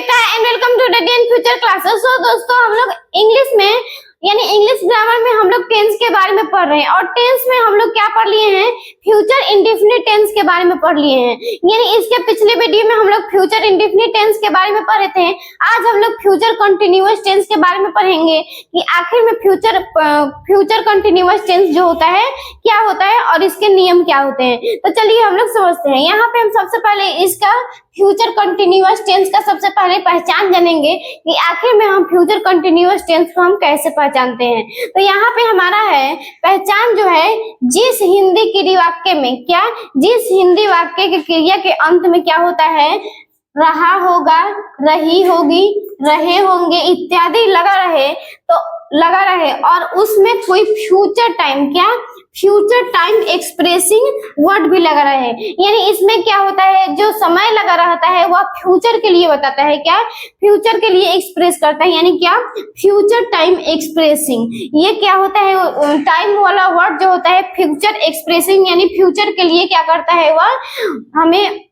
बेटा and welcome to the ten future classes. सो दोस्तों हम लोग इंग्लिश में यानी इंग्लिश ग्रामर में हम लोग टेंस के बारे में पढ़ रहे हैं और टेंस में हम लोग क्या पढ़ लिए हैं, फ्यूचर इंडेफिनिट टेंस के बारे में पढ़ लिए हैं। यानी इसके पिछले वीडियो में हम लोग फ्यूचर इंडेफिनिट टेंस के बारे में पढ़े थे। आज हम लोग फ्यूचर कंटिन्यूअस टेंस के बारे में पढ़ेंगे कि आखिर में फ्यूचर कंटिन्यूअस टेंस जो होता है क्या होता है और इसके नियम क्या होते हैं। तो चलिए हम लोग समझते हैं। यहाँ पे हम सबसे पहले इसका फ्यूचर कंटिन्यूअस टेंस का सबसे पहले पहचान जानेंगे कि आखिर में हम फ्यूचर कंटिन्यूअस टेंस को हम कैसे पहचानते हैं। तो यहाँ पे हमारा है पहचान जो है, जिस हिंदी क्रिया वाक्य में क्या, जिस हिंदी वाक्य की क्रिया के अंत में क्या होता है, रहा होगा, रही होगी, रहे होंगे इत्यादि लगा रहे और उसमें कोई फ्यूचर टाइम क्या, फ्यूचर टाइम एक्सप्रेसिंग वर्ड भी लगा रहे। यानी इसमें क्या होता है, जो समय लगा रहता है वह फ्यूचर के लिए बताता है, क्या फ्यूचर के लिए एक्सप्रेस करता है। यानी क्या, फ्यूचर टाइम एक्सप्रेसिंग। ये क्या होता है, टाइम वाला वर्ड जो होता है फ्यूचर एक्सप्रेसिंग, यानी फ्यूचर के लिए क्या करता है, वह हमें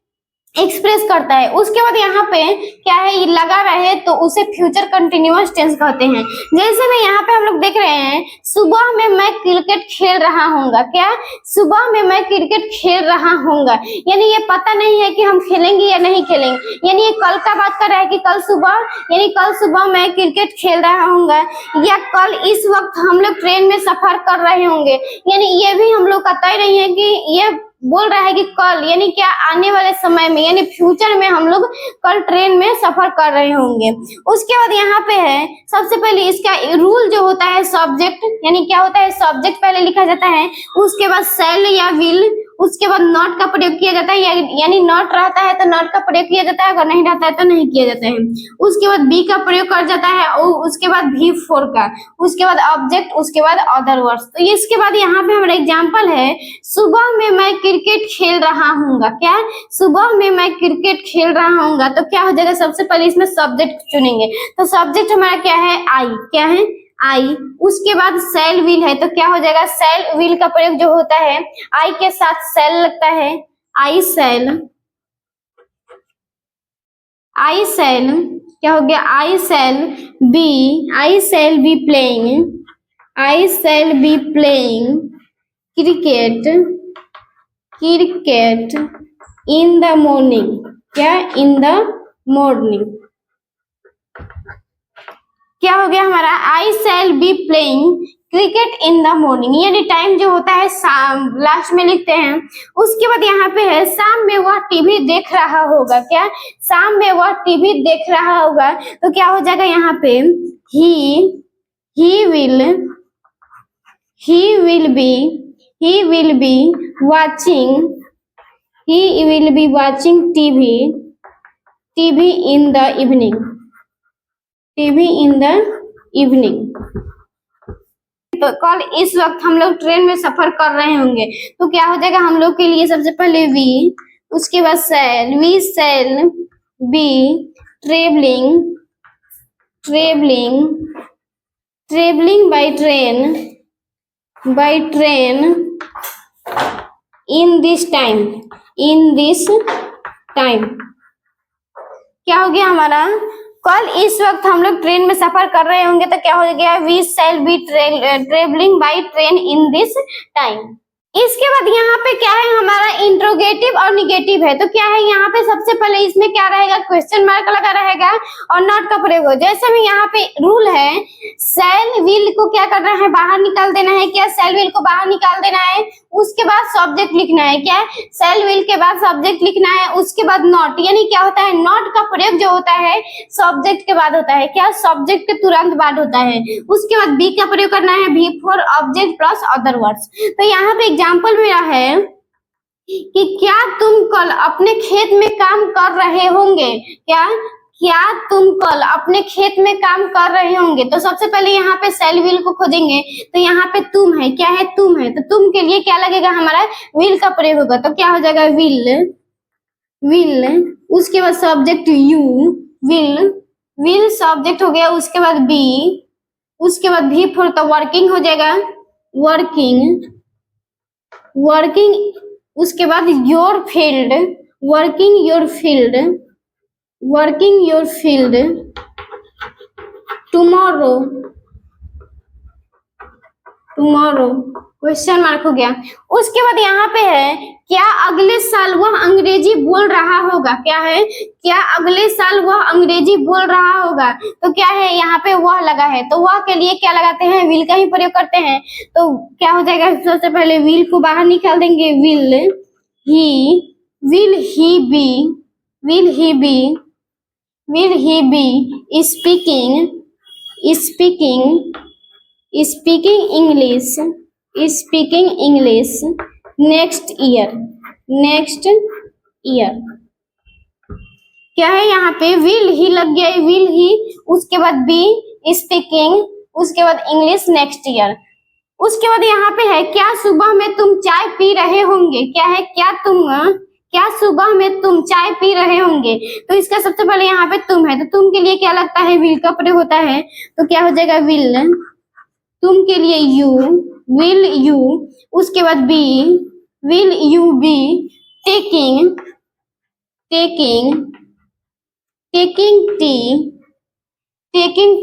एक्सप्रेस करता है। उसके बाद यहाँ पे क्या है, ये लगा रहे तो उसे फ्यूचर कंटिन्यूअस टेंस कहते हैं। जैसे में यहाँ पे हम लोग देख रहे हैं, सुबह में मैं क्रिकेट खेल रहा हूँगा, क्या सुबह में मैं क्रिकेट खेल रहा हूँगा। यानी ये पता नहीं है कि हम खेलेंगे या नहीं खेलेंगे। यानी ये कल का बात कर रहा है कि कल सुबह, यानी कल सुबह मैं क्रिकेट खेल रहा हूँगा, या कल इस वक्त हम लोग ट्रेन में सफर कर रहे होंगे। यानी ये भी हम लोग का तय नहीं है कि ये बोल रहा है कि कल, यानी क्या आने वाले समय में, यानी फ्यूचर में हम लोग कल ट्रेन में सफर कर रहे होंगे। उसके बाद यहाँ पे है सबसे पहले इसका रूल जो होता है सब्जेक्ट, यानी क्या होता है, सब्जेक्ट पहले लिखा जाता है, उसके बाद शैल या विल, उसके बाद नॉट का प्रयोग किया जाता है। यानी नॉट रहता है तो नॉट का प्रयोग किया जाता है, अगर नहीं रहता है तो नहीं किया जाता है। उसके बाद बी का प्रयोग कर जाता है और उसके बाद भी फोर का, उसके बाद ऑब्जेक्ट, उसके बाद अदर वर्ड्स। तो इसके बाद यहाँ पे हमारा एग्जांपल है, सुबह में मैं क्रिकेट खेल रहा हूँगा, क्या सुबह में मैं क्रिकेट खेल रहा हूँगा। तो क्या हो जाएगा, सबसे पहले इसमें सब्जेक्ट चुनेंगे। तो सब्जेक्ट हमारा क्या है, आई, क्या है आई। उसके बाद सेल विल है, तो क्या हो जाएगा, सेल विल का प्रयोग जो होता है आई के साथ सेल लगता है, आई सेल, आई सेल क्या हो गया, I shall be playing, I shall be playing cricket in the morning, क्या इन द मॉर्निंग। क्या हो गया हमारा, I shall be playing cricket in the morning. यानी टाइम जो होता है शाम लास्ट में लिखते हैं। उसके बाद यहाँ पे है शाम में वह टीवी देख रहा होगा, क्या शाम में वह टीवी देख रहा होगा। तो क्या हो जाएगा यहाँ पे, he will be watching TV in the evening. तो कल इस वक्त हम लोग ट्रेन में सफर कर रहे होंगे। तो क्या हो जाएगा हम लोग के लिए, सबसे पहले वी, उसके बाद shall, we shall be travelling by train in this time. क्या हो गया हमारा, कल इस वक्त हम लोग ट्रेन में सफर कर रहे होंगे। तो क्या हो गया, we shall be travelling by train in this time. इसके बाद यहाँ पे क्या है हमारा, इंट्रोगेटिव और निगेटिव है। तो क्या है यहाँ पे, सबसे पहले इसमें क्या रहेगा, क्वेश्चन मार्क लगा रहेगा और नॉट का प्रयोग हो। जैसे में यहाँ पे रूल है, शैल विल को क्या करना है, बाहर निकाल देना है, क्या शैल विल को बाहर निकाल देना है। उसके बाद सब्जेक्ट लिखना है, क्या शैल विल के बाद सब्जेक्ट लिखना है। उसके बाद नॉट, यानी क्या होता है, नॉट का प्रयोग जो होता है सब्जेक्ट के बाद होता है, क्या सब्जेक्ट के तुरंत बाद होता है। उसके बाद बी का प्रयोग करना है, be for object plus other words. तो यहाँ पे एग्जाम्पल मेरा है कि क्या तुम कल अपने खेत में काम कर रहे होंगे, क्या तुम कल अपने खेत में काम कर रहे होंगे। तो सबसे पहले यहाँ पे शैल विल को खोजेंगे। तो यहाँ पे तुम है, क्या है तुम है, तो तुम के लिए क्या लगेगा हमारा, विल का प्रयोग होगा। तो क्या हो जाएगा, विल, उसके बाद सब्जेक्ट यू, विल सब्जेक्ट हो गया। उसके बाद बी, उसके बाद भी फॉर तो वर्किंग हो जाएगा, वर्किंग। उसके बाद your field, working your field, working your field tomorrow, tomorrow question mark हो गया। उसके बाद यहाँ पे है क्या अगले साल वह अंग्रेजी बोल रहा होगा, क्या है, क्या अगले साल वह अंग्रेजी बोल रहा होगा, तो क्या है यहाँ पे वह लगा है, तो वह के लिए क्या लगाते हैं, विल का ही प्रयोग करते हैं। तो क्या हो जाएगा, सबसे पहले विल को बाहर निकाल देंगे, will he be speaking English next year. क्या है यहाँ पे विल ही लग गया, विल ही, उसके बाद बी स्पीकिंग, उसके बाद इंग्लिश नेक्स्ट ईयर। उसके बाद यहाँ पे है क्या सुबह में तुम चाय पी रहे होंगे, क्या है, क्या सुबह में तुम चाय पी रहे होंगे, तो इसका सबसे पहले यहाँ पे तुम है, तो तुम के लिए क्या लगता है, विल का प्रयोग होता है, तो क्या हो जाएगा विल, तुम के लिए यू, विल यू, उसके बाद be, will you be taking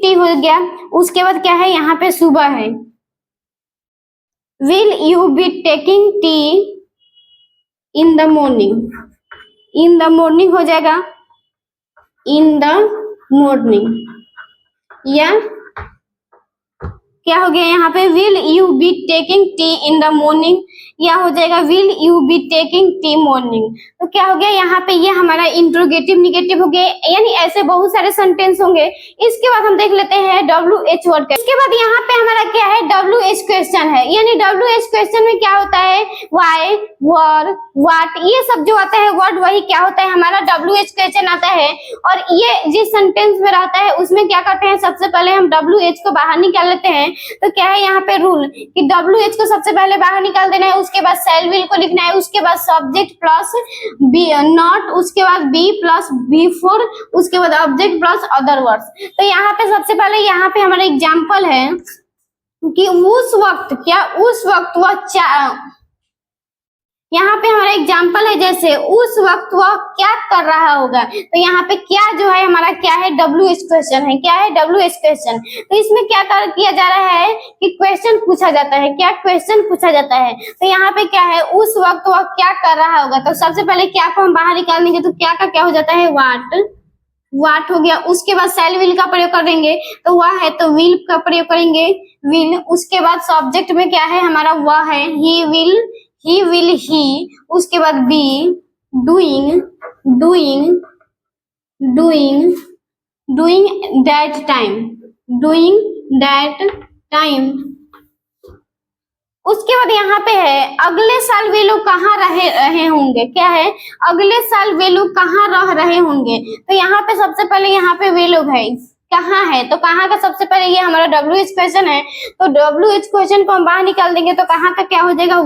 tea हो गया। उसके बाद क्या है, यहाँ पे सुबह है, will you be taking T in the morning हो जाएगा, इन द मॉर्निंग, या क्या हो गया यहाँ पे, will you be taking T in the morning, या हो जाएगा will you be taking T morning. तो क्या हो गया यहाँ पे, ये हमारा इंट्रोगेटिव निगेटिव हो गए, यानी ऐसे बहुत सारे सेंटेंस होंगे। इसके बाद हम देख लेते हैं WH वर्ड का। इसके बाद यहाँ पे हमारा क्या है, WH क्वेश्चन है, यानी WH क्वेश्चन में क्या होता है, वाई, वर, व्हाट, ये सब जो आता है वर्ड, वही क्या होता है, हमारा WH क्वेश्चन आता है। और ये जिस सेंटेंस में रहता है उसमें क्या करते हैं, सबसे पहले हम WH को बाहर निकाल लेते हैं। तो क्या है यहाँ पे रूल कि WH को सबसे पहले बाहर निकाल देना है, उसके बाद शैल विल को लिखना है, उसके बाद सब्जेक्ट प्लस बी नॉट, उसके बाद बी प्लस B4, उसके बाद ऑब्जेक्ट प्लस अदर वर्ड्स। तो यहाँ पे सबसे पहले यहाँ पे हमारा एग्जाम्पल है कि उस वक्त वह यहाँ पे हमारा एग्जाम्पल है, जैसे उस वक्त वह क्या कर रहा होगा, तो यहाँ पे क्या जो है हमारा क्या है, WH क्वेश्चन है, क्या है, WH क्वेश्चन। तो इसमें क्या किया जा रहा है कि क्वेश्चन पूछा जाता है, क्या क्वेश्चन पूछा जाता है। तो यहाँ पे क्या है, उस वक्त वह क्या कर रहा होगा, तो सबसे पहले क्या को हम बाहर निकाल देंगे, तो क्या का क्या हो जाता है, वाट हो गया। उसके बाद शैल विल का प्रयोग करेंगे, तो वह है तो विल का प्रयोग करेंगे, विल। उसके बाद सब्जेक्ट में क्या है हमारा, वह है, ही विल ही, उसके बाद बी डूइंग दैट टाइम। उसके बाद यहाँ पे है अगले साल वे लोग कहाँ रहे होंगे, क्या है, अगले साल वे लोग कहाँ रह रहे होंगे। तो यहाँ पे सबसे पहले यहाँ पे वे लोग है, कहाँ है, तो कहाँ का सबसे पहले ये हमारा WH क्वेश्चन है, तो WH क्वेश्चन को हम बाहर निकाल देंगे, तो कहाँ का क्या हो जाएगा,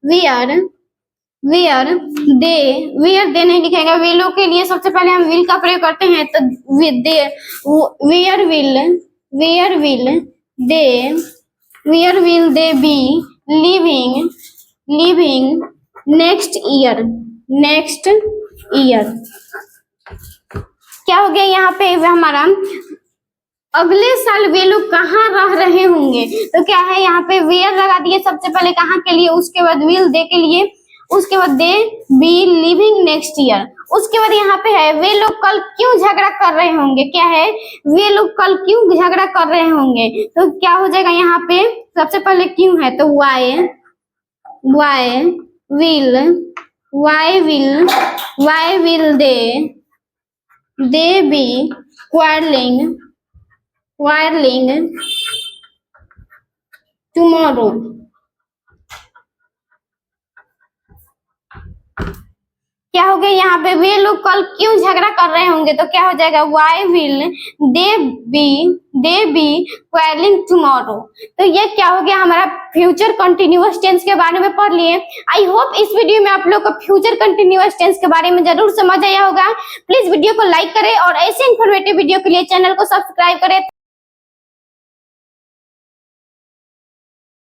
वेयर दे नहीं लिखेगा, वे लोग के लिए सबसे पहले हम विल का प्रयोग करते हैं, तो where will they be living next year. क्या हो गया यहाँ पे हमारा, अगले साल वे लोग कहाँ रह रहे होंगे, तो क्या है यहाँ पे वेयर लगा दिए सबसे पहले कहाँ के लिए, उसके बाद विल दे के लिए, उसके बाद दे बी लिविंग नेक्स्ट ईयर। उसके बाद यहाँ पे है वे लोग कल क्यों झगड़ा कर रहे होंगे, क्या है, वे लोग कल क्यों झगड़ा कर रहे होंगे, तो क्या हो जाएगा यहाँ पे, सबसे पहले क्यों है, तो why will they be quarreling tomorrow। क्या हो गया यहाँ पे, वे लोग कल क्यों झगड़ा कर रहे होंगे, तो क्या हो जाएगा, why will they be quarrelling tomorrow. तो ये क्या हो गया, हमारा फ्यूचर कंटिन्यूअस टेंस के बारे में पढ़ लिए। आई होप इस वीडियो में आप लोग को फ्यूचर कंटिन्यूअस टेंस के बारे में जरूर समझ आया होगा। प्लीज वीडियो को लाइक करें और ऐसे इंफॉर्मेटिव वीडियो के लिए चैनल को सब्सक्राइब करें।